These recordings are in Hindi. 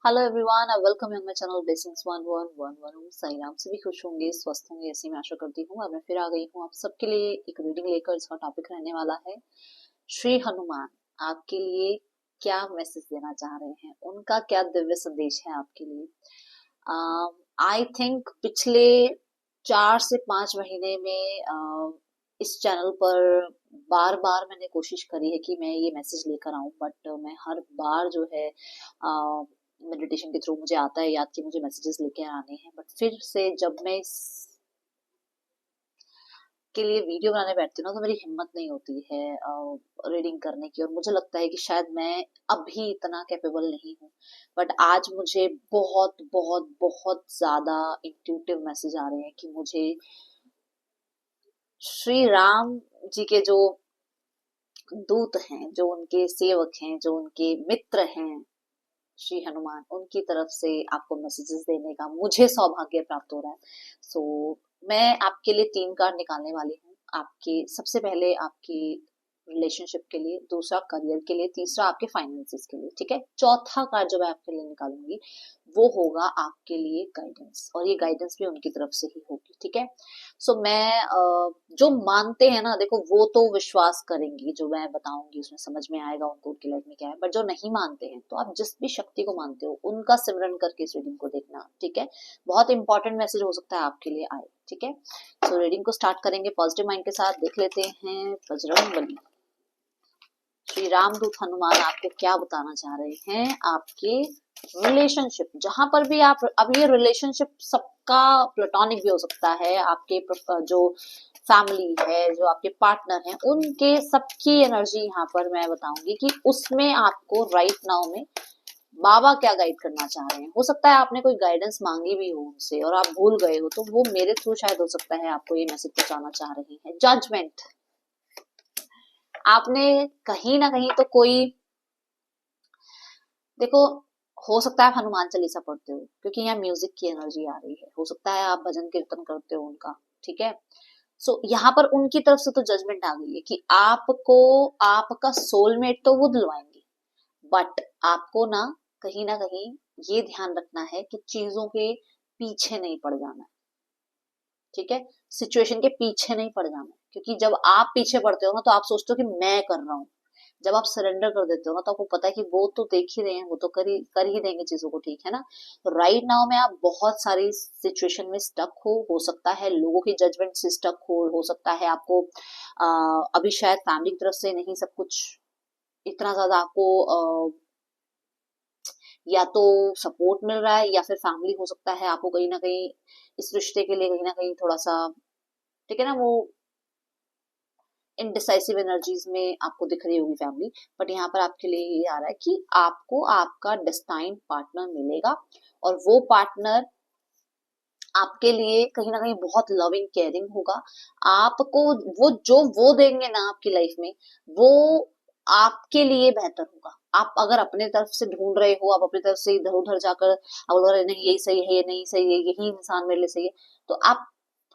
Hello everyone, I welcome you on my channel blessings 1111। सही नाम से भी खुश होंगे, स्वस्थ होंगे, ऐसी मैं आशा करती हूँ। और मैं फिर आ गई हूँ आप सबके लिए एक रीडिंग लेकर। इसका टॉपिक रहने वाला है श्री हनुमान। आपके लिए क्या मैसेज देना चाह रहे हैं, उनका क्या दिव्य संदेश है आपके लिए। आई थिंक पिछले 4 से 5 महीने में इस चैनल पर बार बार मैंने कोशिश करी है कि मैं ये मैसेज लेकर आऊं, बट मैं हर बार जो है मेडिटेशन के थ्रू मुझे आता है याद कि मुझे मैसेजेस लेके आने हैं। बट फिर से जब मैं इस के लिए वीडियो बनाने बैठती हूँ ना, तो मेरी हिम्मत नहीं होती है रीडिंग करने की, और मुझे लगता है कि शायद मैं अभी इतना कैपेबल नहीं हूँ। बट आज मुझे बहुत बहुत बहुत ज्यादा इंट्यूटिव मैसेज आ रहे हैं कि मुझे श्री राम जी के जो दूत हैं, जो उनके सेवक हैं, जो उनके मित्र हैं, श्री हनुमान, उनकी तरफ से आपको मैसेजेस देने का मुझे सौभाग्य प्राप्त हो रहा है। मैं आपके लिए 3 कार्ड निकालने वाली हूँ। आपके सबसे पहले आपकी रिलेशनशिप के लिए, दूसरा करियर के लिए, तीसरा आपके फाइनेंसेस के लिए। ठीक है, चौथा कार्ड जो मैं आपके लिए निकालूंगी वो होगा आपके लिए गाइडेंस, और ये गाइडेंस भी उनकी तरफ से ही होगी। ठीक है, मैं जो मानते हैं ना, देखो वो तो विश्वास करेंगी, जो मैं बताऊंगी उसमें समझ में आएगा उनको उनकी लाइफ में क्या है। बट जो नहीं मानते हैं, तो आप जिस भी शक्ति को मानते हो उनका सिमरन करके इस रीडिंग को देखना। ठीक है, बहुत इंपॉर्टेंट मैसेज हो सकता है आपके लिए आए। ठीक है, रीडिंग को स्टार्ट करेंगे पॉजिटिव माइंड के साथ। देख लेते हैं बजरंगबली, श्री रामदूत हनुमान आपको क्या बताना चाह रहे हैं आपके रिलेशनशिप। जहां पर भी आप, अब ये रिलेशनशिप सबका प्लेटोनिक भी हो सकता है, आपके जो फैमिली है, जो आपके पार्टनर हैं, उनके सबकी एनर्जी यहाँ पर मैं बताऊंगी कि उसमें आपको राइट नाउ में बाबा क्या गाइड करना चाह रहे हैं। हो सकता है आपने कोई गाइडेंस मांगी भी हो उनसे और आप भूल गए हो, तो वो मेरे थ्रू शायद हो सकता है आपको ये मैसेज पहुंचाना चाह रही है। जजमेंट, आपने कहीं ना कहीं तो कोई, देखो, हो सकता है आप हनुमान चालीसा पढ़ते हो, क्योंकि यहाँ म्यूजिक की एनर्जी आ रही है। हो सकता है आप भजन कीर्तन करते हो उनका। ठीक है, यहाँ पर उनकी तरफ से तो जजमेंट आ गई है कि आपको आपका सोलमेट तो वो दिलवाएंगे, बट आपको ना कहीं ये ध्यान रखना है कि चीजों के पीछे नहीं पड़ जाना है। ठीक है, सिचुएशन के पीछे नहीं पड़ जाना है, क्योंकि जब आप पीछे पड़ते हो ना, तो आप सोचते हो कि मैं कर रहा हूँ। जब आप सरेंडर कर देते हो ना, तो आपको पता है कि वो तो देख ही रहे हैं, वो तो कर ही देंगे चीजों को। ठीक है ना, तो राइट नाउ में आप बहुत सारी सिचुएशन में स्टक हो सकता है लोगों की जजमेंट से स्टक हो सकता है आपको अभी शायद फैमिली की तरफ से नहीं सब कुछ इतना ज्यादा आपको या तो सपोर्ट मिल रहा है, या फिर फैमिली हो सकता है आपको कहीं ना कहीं इस रिश्ते के लिए कहीं ना कहीं थोड़ा सा, ठीक है ना, वो इनडिसाइसिव एनर्जीज में आपको दिख रही होगी फैमिली। बट यहाँ पर आपके लिए ये आ रहा है कि आपको आपका डेस्टाइन्ड पार्टनर मिलेगा, और वो पार्टनर आपके लिए कहीं ना कहीं बहुत लविंग केयरिंग होगा। आपको वो देंगे ना आपकी लाइफ में, वो आपके लिए बेहतर होगा। आप अगर अपने तरफ से ढूंढ रहे हो, आप अपनी तरफ से इधर उधर जाकर आप बोल रहे नहीं यही सही है, ये नहीं सही है, यही इंसान मेरे लिए सही है, तो आप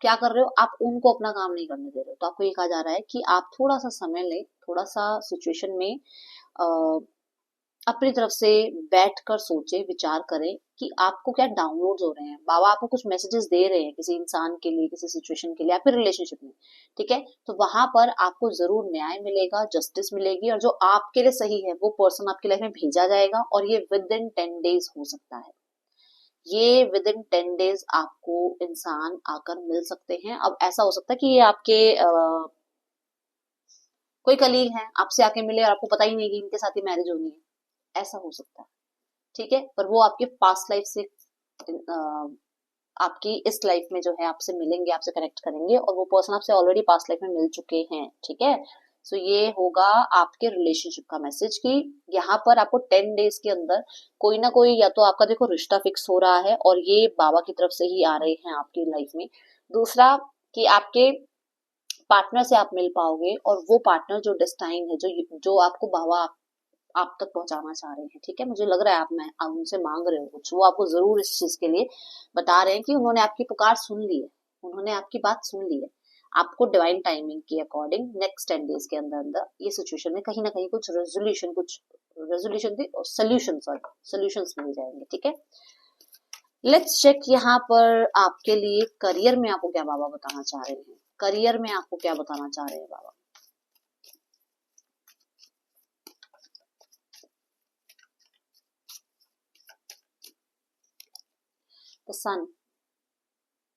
क्या कर रहे हो, आप उनको अपना काम नहीं करने दे रहे हो। तो आपको ये कहा जा रहा है कि आप थोड़ा सा समय लें, थोड़ा सा सिचुएशन में अपनी तरफ से बैठकर सोचे विचार करें कि आपको क्या डाउनलोड्स हो रहे हैं। बाबा आपको कुछ मैसेजेस दे रहे हैं किसी इंसान के लिए, किसी सिचुएशन के लिए, या फिर रिलेशनशिप में। ठीक है, तो वहां पर आपको जरूर न्याय मिलेगा, जस्टिस मिलेगी, और जो आपके लिए सही है वो पर्सन आपकी लाइफ में भेजा जाएगा। और ये विद इन 10 डेज हो सकता है, ये विद इन 10 डेज आपको इंसान आकर मिल सकते हैं। अब ऐसा हो सकता है कि ये आपके कोई कलीग हैं, आपसे आके मिले और आपको पता ही नहीं कि इनके साथ ही मैरिज होनी है, ऐसा हो सकता है। ठीक है, पर वो आपके पास्ट लाइफ से आपकी इस लाइफ में जो है आपसे मिलेंगे, आपसे कनेक्ट करेंगे, और वो पर्सन आपसे ऑलरेडी पास्ट लाइफ में मिल चुके हैं। ठीक है, ये होगा आपके रिलेशनशिप का मैसेज कि यहाँ पर आपको 10 डेज के अंदर कोई ना कोई, या तो आपका देखो रिश्ता फिक्स हो रहा है, और ये बाबा की तरफ से ही आ रहे हैं आपकी लाइफ में। दूसरा कि आपके पार्टनर से आप मिल पाओगे, और वो पार्टनर जो डेस्टाइन है, जो आपको बाबा आप तक पहुंचाना चाह रहे हैं। ठीक है, मुझे लग रहा है आप उनसे मांग रहे हो कुछ, वो आपको जरूर इस चीज के लिए बता रहे हैं कि उन्होंने आपकी पुकार सुन ली है, उन्होंने आपकी बात सुन ली है। आपको डिवाइन टाइमिंग के अकॉर्डिंग नेक्स्ट 10 डेज के अंदर अंदर ये सिचुएशन में कहीं ना कहीं कुछ रेजोल्यूशन भी सोल्यूशंस मिल जाएंगे। ठीक है, लेट्स चेक यहाँ पर आपके लिए करियर में आपको क्या बाबा बताना चाह रहे हैं। करियर में आपको क्या बताना चाह रहे हैं बाबा। तो सन,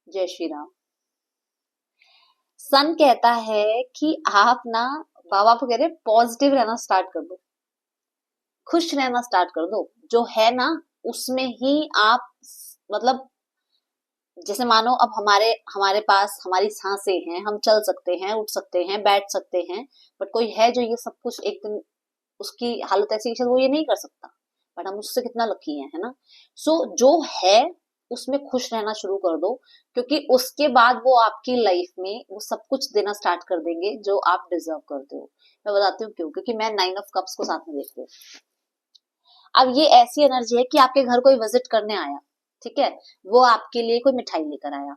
जय श्री राम। सन कहता है कि आप ना, बाबा को कह रहे पॉजिटिव रहना स्टार्ट कर दो, खुश रहना स्टार्ट कर दो। जो है ना उसमें ही आप, मतलब जैसे मानो अब हमारे हमारे पास हमारी सांसें हैं, हम चल सकते हैं, उठ सकते हैं, बैठ सकते हैं, बट कोई है जो ये सब कुछ एक दिन उसकी हालत ऐसी है वो ये नहीं कर सकता, बट हम उससे कितना लकी हैं, है ना। सो जो है उसमें खुश रहना शुरू कर दो, क्योंकि उसके बाद वो आपकी लाइफ में वो सब कुछ देना स्टार्ट कर देंगे जो आप डिजर्व करते हो। मैं बताती हूँ क्यों, क्योंकि मैं 9 ऑफ कप्स को साथ में देखती हूँ। अब ये ऐसी एनर्जी है कि आपके घर कोई विजिट करने आया, ठीक है, वो आपके लिए कोई मिठाई लेकर आया,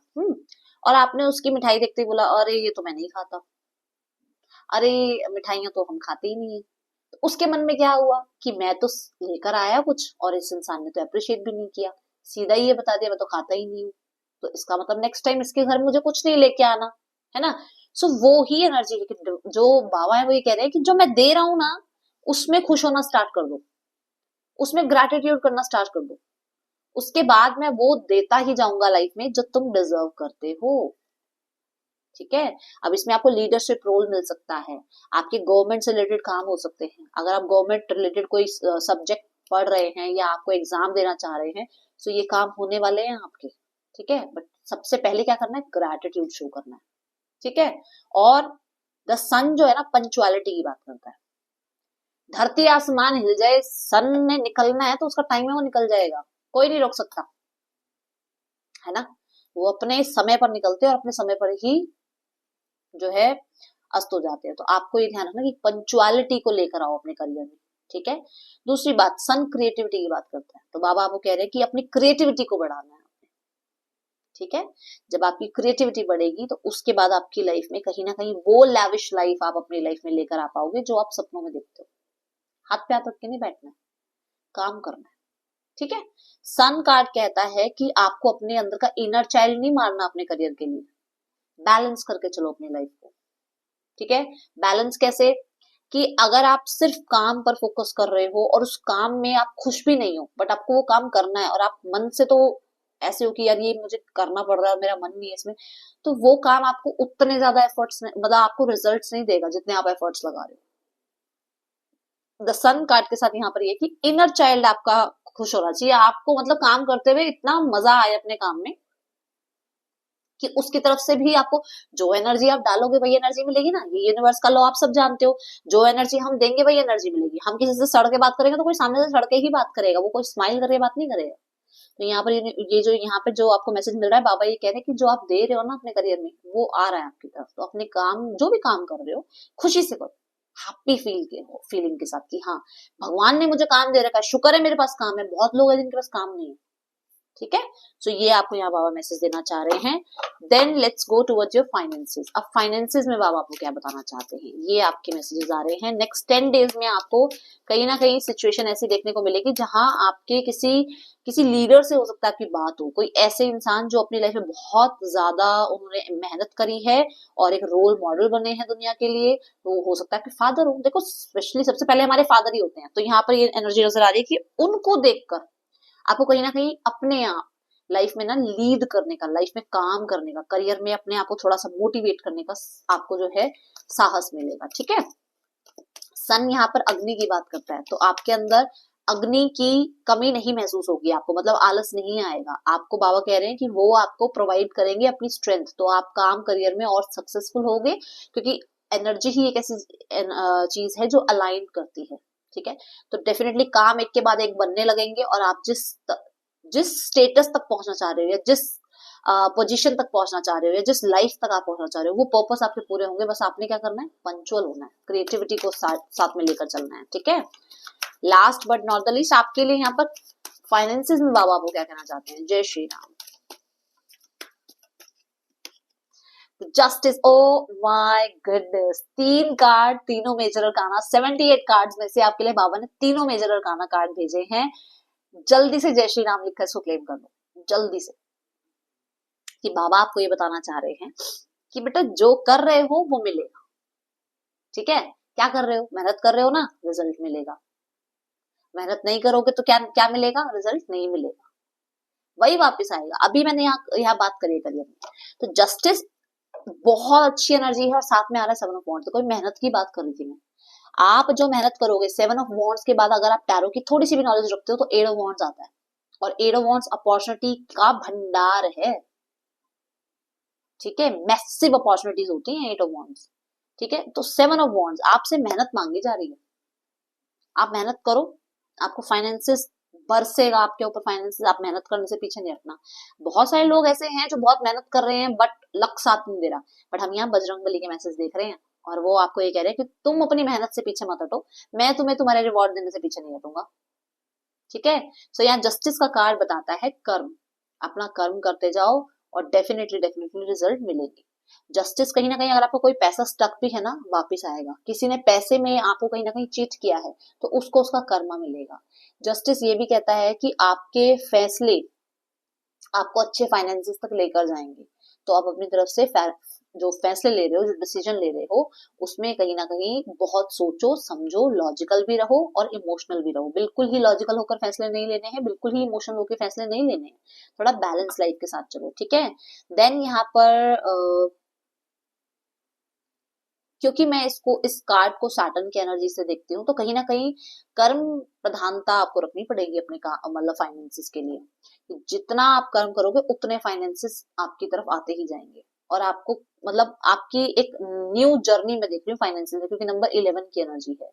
और आपने उसकी मिठाई देखते ही बोला अरे ये तो मैं नहीं खाता, अरे मिठाइयां तो हम खाते ही नहीं है। तो उसके मन में क्या हुआ कि मैं तो लेकर आया कुछ और इस इंसान ने तो अप्रिशिएट भी नहीं किया, सीधा ही ये बता दिया मैं तो खाता ही नहीं हूँ, तो इसका मतलब नेक्स्ट टाइम इसके घर मुझे कुछ नहीं लेके आना, है ना। सो वो ही एनर्जी है कि जो बाबा है वो ये कह रहे हैं कि जो मैं दे रहा हूं ना उसमें खुश होना स्टार्ट कर दो, उसमें ग्रैटिट्यूड करना स्टार्ट कर दो, उसके बाद मैं वो देता ही जाऊंगा लाइफ में जो तुम डिजर्व करते हो। ठीक है, अब इसमें आपको लीडरशिप रोल मिल सकता है, आपके गवर्नमेंट से रिलेटेड काम हो सकते हैं, अगर आप गवर्नमेंट रिलेटेड कोई सब्जेक्ट पढ़ रहे हैं या आपको एग्जाम देना चाह रहे हैं, तो ये काम होने वाले हैं आपके। ठीक है, बट सबसे पहले क्या करना है, ग्रैटिट्यूड शो करना है। ठीक है, और द सन जो है ना पंचुअलिटी की बात करता है, धरती आसमान हिल जाए, सन ने निकलना है तो उसका टाइम है वो निकल जाएगा, कोई नहीं रोक सकता, है ना। वो अपने समय पर निकलते हैं और अपने समय पर ही जो है अस्त हो जाते हैं। तो आपको ये ध्यान रखना कि पंचुअलिटी को लेकर आओ अपने करियर में। ठीक है, दूसरी बात सन क्रिएटिविटी की बात करता है, तो बाबा आपको कह रहे हैं कि अपनी क्रिएटिविटी को बढ़ाना है आपने। ठीक है, जब आपकी क्रिएटिविटी बढ़ेगी तो उसके बाद आपकी लाइफ में कहीं ना कहीं वो लैविश लाइफ आप अपनी लाइफ में लेकर आ पाओगे जो आप सपनों में देखते हो। हाथ पे हाथ रख के नहीं बैठना है, काम करना है। ठीक है, सन कार्ड कहता है कि आपको अपने अंदर का इनर चाइल्ड नहीं मारना अपने करियर के लिए, बैलेंस करके चलो अपनी लाइफ को। ठीक है, बैलेंस कैसे, कि अगर आप सिर्फ काम पर फोकस कर रहे हो और उस काम में आप खुश भी नहीं हो, बट आपको वो काम करना है और आप मन से तो ऐसे हो कि यार ये मुझे करना पड़ रहा है, मेरा मन नहीं है इसमें, तो वो काम आपको उतने ज्यादा एफर्ट्स, मतलब आपको रिजल्ट्स नहीं देगा जितने आप एफर्ट्स लगा रहे हो। द सन कार्ड के साथ यहाँ पर ये कि इनर चाइल्ड आपका खुश होना चाहिए, आपको मतलब काम करते हुए इतना मजा आए अपने काम में कि उसकी तरफ से भी आपको जो एनर्जी आप डालोगे वही एनर्जी मिलेगी ना। ये यूनिवर्स का लॉ आप सब जानते हो, जो एनर्जी हम देंगे वही एनर्जी मिलेगी। हम किसी से सड़ के बात करेंगे तो कोई सामने से सड़ के ही बात करेगा, वो कोई स्माइल करके बात नहीं करेगा। तो यहाँ पर ये जो यहाँ पे जो आपको मैसेज मिल रहा है, बाबा ये कह रहे हैं कि जो आप दे रहे हो ना अपने करियर में वो आ रहा है आपकी तरफ, तो अपने काम जो भी काम कर रहे हो खुशी से करो, हैप्पी फीलिंग के साथ कि हाँ भगवान ने मुझे काम दे रखा है, शुक्र है मेरे पास काम है, बहुत लोग हैं जिनके पास काम नहीं है। ठीक है, सो ये आपको यहाँ बाबा मैसेज देना चाह रहे हैं। Then let's go towards your finances. अब फाइनेंसेस में बाबा आपको क्या बताना चाहते हैं, ये आपके मैसेजेस आ रहे हैं। नेक्स्ट 10 डेज में आपको कहीं ना कहीं सिचुएशन ऐसी देखने को मिलेगी जहां आपके किसी लीडर से हो सकता है आपकी बात हो, कोई ऐसे इंसान जो अपनी लाइफ में बहुत ज्यादा उन्होंने मेहनत करी है और एक रोल मॉडल बने हैं दुनिया के लिए, तो हो सकता है कि फादर हो। देखो स्पेशली सबसे पहले हमारे फादर ही होते हैं, तो यहाँ पर ये एनर्जी नजर आ रही है कि उनको देखकर आपको कहीं ना कहीं अपने आप लाइफ में ना लीड करने का, लाइफ में काम करने का, करियर में अपने आप को थोड़ा सा मोटिवेट करने का आपको जो है साहस मिलेगा। ठीक है, सन यहाँ पर अग्नि की बात करता है, तो आपके अंदर अग्नि की कमी नहीं महसूस होगी आपको, मतलब आलस नहीं आएगा आपको। बाबा कह रहे हैं कि वो आपको प्रोवाइड करेंगे अपनी स्ट्रेंथ, तो आप काम करियर में और सक्सेसफुल होगे, क्योंकि एनर्जी ही एक ऐसी चीज है जो अलाइन करती है। ठीक है, तो डेफिनेटली काम एक के बाद एक बनने लगेंगे और आप जिस स्टेटस तक पहुंचना चाह रहे हो या जिस पोजीशन तक पहुंचना चाह रहे हो या जिस लाइफ तक आप पहुंचना चाह रहे हो वो पर्पस आपके पूरे होंगे। बस आपने क्या करना है, पंचुअल होना है, क्रिएटिविटी को साथ में लेकर चलना है। ठीक है, last but not the least आपके लिए यहाँ पर फाइनेंसेस में बाबा आपको क्या कहना चाहते हैं। जय श्री राम। तो justice, oh my goodness, 3 card, तीनों मेजर अरकाना, 78 कार्ड्स में से आपके लिए बाबा ने तीनों मेजर अरकाना कार्ड भेजे हैं। जल्दी से जय श्री राम लिखकर इसको क्लेम कर लो जल्दी से, कि बाबा आपको ये बताना चाह रहे हैं कि बेटा जो कर रहे हो वो मिलेगा। ठीक है, क्या कर रहे हो, मेहनत कर रहे हो ना, रिजल्ट मिलेगा। मेहनत नहीं करोगे तो क्या क्या मिलेगा, रिजल्ट नहीं मिलेगा, वही वापस आएगा। अभी मैंने यहाँ बात करी करियर में, तो जस्टिस बहुत अच्छी एनर्जी है और साथ में आ रहा है 7 ऑफ वॉन्ड्स। तो कोई मेहनत की बात कर रही थी मैं, आप जो मेहनत करोगे 7 ऑफ वॉन्ड्स के बाद अगर आप टैरो की थोड़ी सी भी नॉलेज रखते हो तो 8 ऑफ वॉन्ड्स आता है, और 8 ऑफ वॉन्ड्स अपॉर्चुनिटी का भंडार है। ठीक है, मैसिव अपॉर्चुनिटीज होती हैं 8 ऑफ वॉन्ड्स। ठीक है, तो 7 ऑफ वॉन्ड्स आपसे मेहनत मांगी जा रही है, आप मेहनत करो, आपको फाइनेंसेस बरसेगा आपके ऊपर, फाइनेंसेस, आप मेहनत करने से पीछे नहीं हटना। बहुत सारे लोग ऐसे हैं जो बहुत मेहनत कर रहे हैं बट लक साथ नहीं दे रहा, बट हम यहाँ बजरंगबली के मैसेज देख रहे हैं और वो आपको ये कह रहे हैं कि तुम अपनी मेहनत से पीछे मत हटो, मैं तुम्हें तुम्हारे रिवॉर्ड देने से पीछे नहीं हटूंगा। ठीक है, सो यहाँ जस्टिस का कार्ड बताता है कर्म, अपना कर्म करते जाओ और डेफिनेटली डेफिनेटली रिजल्ट मिलेगी। जस्टिस कहीं ना कहीं, अगर आपको कोई पैसा स्टक भी है ना, वापिस आएगा। किसी ने पैसे में आपको कहीं ना कहीं चीट किया है तो उसको उसका कर्मा मिलेगा। जस्टिस ये भी कहता है कि आपके फैसले आपको अच्छे फाइनेंसेस तक लेकर जाएंगे, तो आप अपनी तरफ से जो फैसले ले रहे हो, जो डिसीजन ले रहे हो, उसमें कहीं ना कहीं बहुत सोचो समझो, लॉजिकल भी रहो और इमोशनल भी रहो। बिल्कुल ही लॉजिकल होकर फैसले नहीं लेने हैं, बिल्कुल ही इमोशनल होकर फैसले नहीं लेने हैं, थोड़ा बैलेंस लाइफ के साथ चलो। ठीक है, देन यहाँ पर क्योंकि मैं इस कार्ड को सैटर्न की एनर्जी से देखती हूँ, तो कहीं ना कहीं कर्म प्रधानता आपको रखनी पड़ेगी अपने मतलब फाइनेंसेस के लिए। जितना आप कर्म करोगे उतने फाइनेंसेस आपकी तरफ आते ही जाएंगे, और आपको मतलब आपकी एक न्यू जर्नी में देख रही हूँ फाइनेंसेस में, क्योंकि नंबर 11 की एनर्जी है।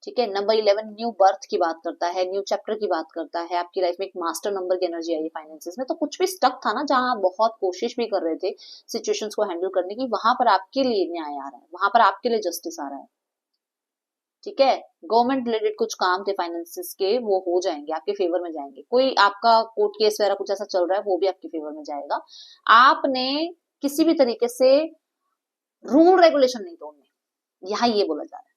ठीक है, नंबर 11 न्यू बर्थ की बात करता है, न्यू चैप्टर की बात करता है। आपकी लाइफ में एक मास्टर नंबर की एनर्जी आई है फाइनेंसेस में, तो कुछ भी स्टक था ना, जहां आप बहुत कोशिश भी कर रहे थे सिचुएशंस को हैंडल करने की, वहां पर आपके लिए न्याय आ रहा है, वहां पर आपके लिए जस्टिस आ रहा है। ठीक है, गवर्नमेंट रिलेटेड कुछ काम थे फाइनेंसेस के, वो हो जाएंगे, आपके फेवर में जाएंगे। कोई आपका कोर्ट केस वगैरह कुछ ऐसा चल रहा है, वो भी आपके फेवर में जाएगा। आपने किसी भी तरीके से रूल रेगुलेशन नहीं तोड़ने, यहाँ ये बोला जा रहा है।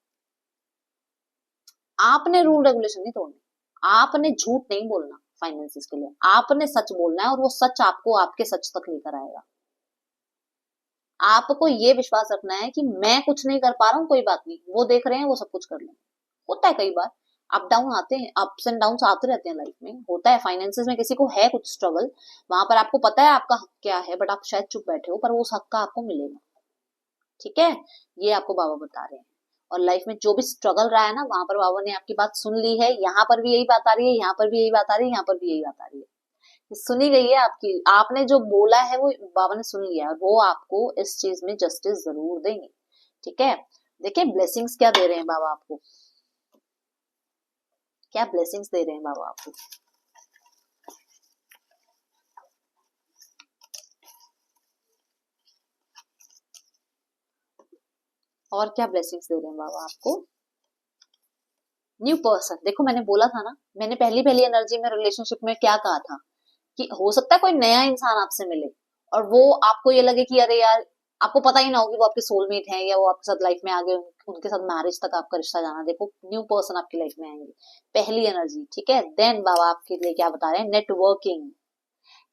आपने रूल रेगुलेशन नहीं तोड़ने, आपने झूठ नहीं बोलना फाइनेंसेस के लिए, आपने सच बोलना है, और वो सच आपको आपके सच तक लेकर आएगा। आपको ये विश्वास रखना है कि मैं कुछ नहीं कर पा रहा हूँ, कोई बात नहीं, वो देख रहे हैं, वो सब कुछ कर लेंगे। होता है कई बार अप डाउन आते हैं, अप्स एंड डाउन आते रहते हैं लाइफ में, होता है। फाइनेंसेस में किसी को है कुछ स्ट्रगल, वहां पर आपको पता है आपका हक क्या है, बट आप शायद चुप बैठे हो, पर वो उस हक का आपको मिलेगा। ठीक है, ये आपको बाबा बता रहे हैं। और लाइफ में जो भी स्ट्रगल रहा है ना, वहां पर बाबा ने आपकी बात सुन ली है। यहाँ पर भी यही बात आ रही है, यहाँ पर भी यही बात आ रही है, यहाँ पर भी यही बात आ रही है, सुनी गई है आपकी। आपने जो बोला है वो बाबा ने सुन लिया, और वो आपको इस चीज में जस्टिस जरूर देंगे। ठीक है, देखिए ब्लेसिंग्स क्या दे रहे हैं बाबा आपको, क्या ब्लेसिंग्स दे रहे हैं बाबा आपको। और क्या ब्लेसिंग्स दे रहे हैं बाबा आपको। न्यू पर्सन, देखो मैंने बोला था ना, मैंने पहली पहली एनर्जी में रिलेशनशिप में क्या कहा था, कि हो सकता है कोई नया इंसान आपसे मिले और वो आपको ये लगे कि अरे यार, आपको पता ही ना हो कि वो आपके सोलमेट है या वो आपके साथ लाइफ में आगे उनके साथ मैरिज तक आपका रिश्ता जाना। देखो न्यू पर्सन आपकी लाइफ में आएंगे, पहली एनर्जी। ठीक है, देन बाबा आपके लिए क्या बता रहे हैं, networking.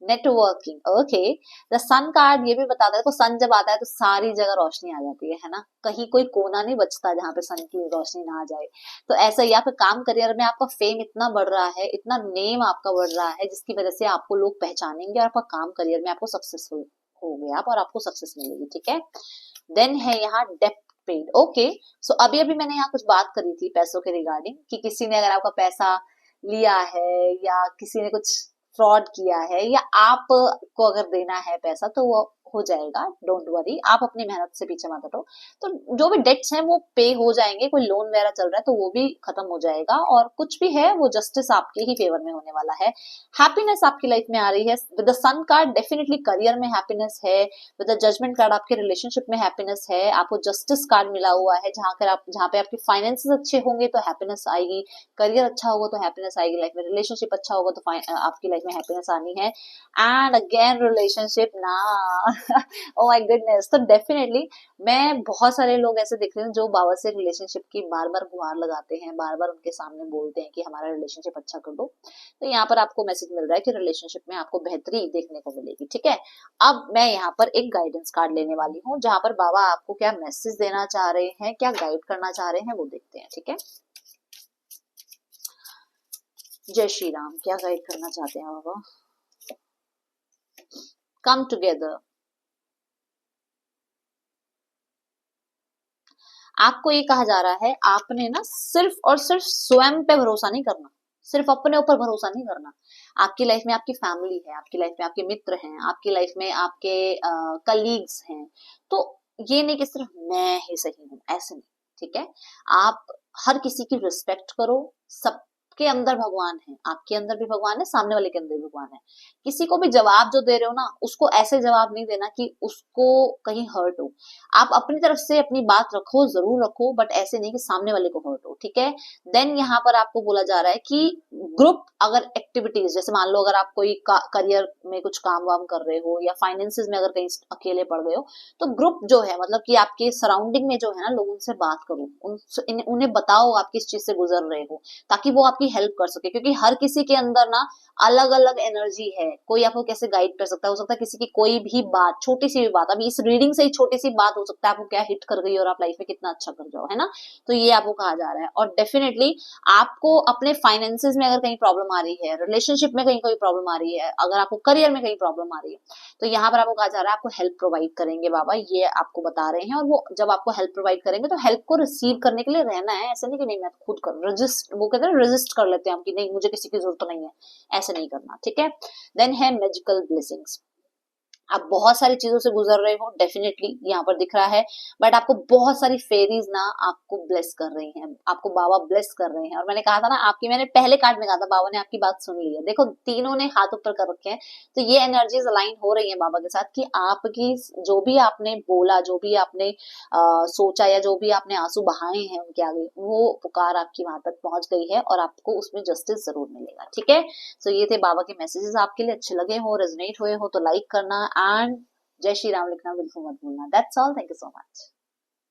Networking, okay. The sun card ये भी बताता है, देखो सन जब आता है तो सारी जगह रोशनी आ जाती है ना, कहीं कोई कोना नहीं बचता जहाँ पे सन की रोशनी ना आ जाए। तो ऐसा ही आपके काम करियर में आपका फेम इतना बढ़ रहा है, इतना नेम आपका बढ़ रहा है, जिसकी वजह से आपको लोग पहचानेंगे और आपका काम करियर में आपको सक्सेसफुल हो गया आप, और आपको सक्सेस मिलेगी। ठीक है, देन है यहाँ डेप्थ पेड, ओके। सो अभी अभी मैंने यहाँ कुछ बात करी थी पैसों के रिगार्डिंग, कि किसी ने अगर आपका पैसा लिया है या किसी ने कुछ फ्रॉड किया है, या आपको अगर देना है पैसा तो वो हो जाएगा, डोंट वरी, आप अपनी मेहनत से पीछे मत हटो। तो जो भी डेट्स हैं वो पे हो जाएंगे, कोई लोन वगैरह चल रहा है तो वो भी खत्म हो जाएगा, और कुछ भी है वो जस्टिस आपके ही फेवर में होने वाला है। हैप्पीनेस आपकी लाइफ में आ रही है with the sun card, definitely career में हैप्पीनेस है। विद द जजमेंट कार्ड आपके रिलेशनशिप में हैप्पीनेस है। आपको जस्टिस कार्ड मिला हुआ है, जहाँ पे आपके फाइनेंसेस अच्छे होंगे तो हैप्पीनेस आएगी, करियर अच्छा होगा तो हैप्पीनेस आएगी लाइफ में, रिलेशनशिप अच्छा होगा तो आपकी लाइफ में हैप्पीनेस आनी है। एंड अगेन रिलेशनशिप ना ओ माय गुडनेस। तो डेफिनेटली मैं बहुत सारे लोग ऐसे देख रही हूँ जो बाबा से रिलेशनशिप की बार बार गुहार लगाते हैं, बार बार उनके सामने बोलते हैं कि हमारा रिलेशनशिप अच्छा कर दो। तो यहाँ पर आपको मैसेज मिल रहा है कि रिलेशनशिप में आपको बेहतरी देखने को मिलेगी, ठीक है। अब मैं यहाँ पर एक गाइडेंस कार्ड लेने वाली हूँ, जहां पर बाबा आपको क्या मैसेज देना चाह रहे हैं, क्या गाइड करना चाह रहे हैं, वो देखते हैं, ठीक है। जय श्री राम, क्या गाइड करना चाहते हैं बाबा? Come together. आपको ये कहा जा रहा है आपने ना सिर्फ और सिर्फ स्वयं पे भरोसा नहीं करना, सिर्फ अपने ऊपर भरोसा नहीं करना। आपकी लाइफ में आपकी फैमिली है, आपकी लाइफ में आपके मित्र हैं, आपकी लाइफ में आपके कलीग्स हैं। तो ये नहीं कि सिर्फ मैं ही सही हूँ, ऐसे नहीं, ठीक है। आप हर किसी की रिस्पेक्ट करो। सबके अंदर भगवान है, आपके अंदर भी भगवान है, सामने वाले के अंदर भी भगवान है। किसी को भी जवाब जो दे रहे हो ना, उसको ऐसे जवाब नहीं देना कि उसको कहीं हर्ट हो। आप अपनी तरफ से अपनी बात रखो, जरूर रखो, बट ऐसे नहीं कि सामने वाले को हर्ट हो, ठीक है। देन यहाँ पर आपको बोला जा रहा है कि ग्रुप अगर एक्टिविटीज, जैसे मान लो अगर आप कोई करियर में कुछ काम वाम कर रहे हो या फाइनेंसेस में अगर कहीं अकेले पड़ गए हो, तो ग्रुप जो है मतलब कि आपके सराउंडिंग में जो है ना, लोगों से बात करो, उन्हें बताओ आप किस चीज से गुजर रहे हो, ताकि वो आपकी हेल्प कर सके। क्योंकि हर किसी के अंदर ना अलग अलग एनर्जी है, कोई आपको कैसे गाइड कर सकता है। हो सकता है किसी की कोई भी बात, छोटी सी भी बात, अभी इस रीडिंग से ही छोटी सी बात हो सकता है आपको क्या हिट कर गई और आप लाइफ में कितना अच्छा कर जाओ, है ना। तो ये आपको कहा जा रहा है। और डेफिनेटली आपको अपने फाइनेंसेस में अगर कहीं प्रॉब्लम आ रही है, रिलेशनशिप में कहीं कोई प्रॉब्लम आ रही है, अगर आपको करियर में कहीं प्रॉब्लम आ रही है, तो यहाँ पर आपको कहा जा रहा है आपको हेल्प प्रोवाइड करेंगे बाबा, ये आपको बता रहे हैं। और वो जब आपको हेल्प प्रोवाइड करेंगे तो हेल्प को रिसीव करने के लिए रहना है, ऐसे नहीं कि नहीं मैं खुद कर रजिस्ट, वो कहते हैं रजिस्ट कर लेते हैं हम कि नहीं मुझे किसी की जरूरत नहीं है, ऐसे नहीं करना, ठीक है। देन है मैजिकल ब्लेसिंग्स। आप बहुत सारी चीजों से गुजर रहे हो, डेफिनेटली यहाँ पर दिख रहा है, बट आपको बहुत सारी फेरीज ना आपको ब्लेस कर रही हैं, आपको बाबा ब्लेस कर रहे हैं। और मैंने कहा था ना आपकी, मैंने पहले कार्ड में कहा था बाबा ने आपकी बात सुन ली है। देखो तीनों ने हाथ ऊपर कर रखे हैं, तो ये एनर्जीज अलाइन हो रही है बाबा के साथ कि आपकी जो भी आपने बोला, जो भी आपने सोचा या जो भी आपने आंसू बहाए हैं उनके आगे, वो पुकार आपकी वहां तक पहुंच गई है और आपको उसमें जस्टिस जरूर मिलेगा, ठीक है। सो ये थे बाबा के मैसेजेस। आपके लिए अच्छे लगे हो, रेजोनेट हुए हो तो लाइक करना एंड जय श्री राम लिखना बिल्कुल मत भूलना। That's all, thank you so much.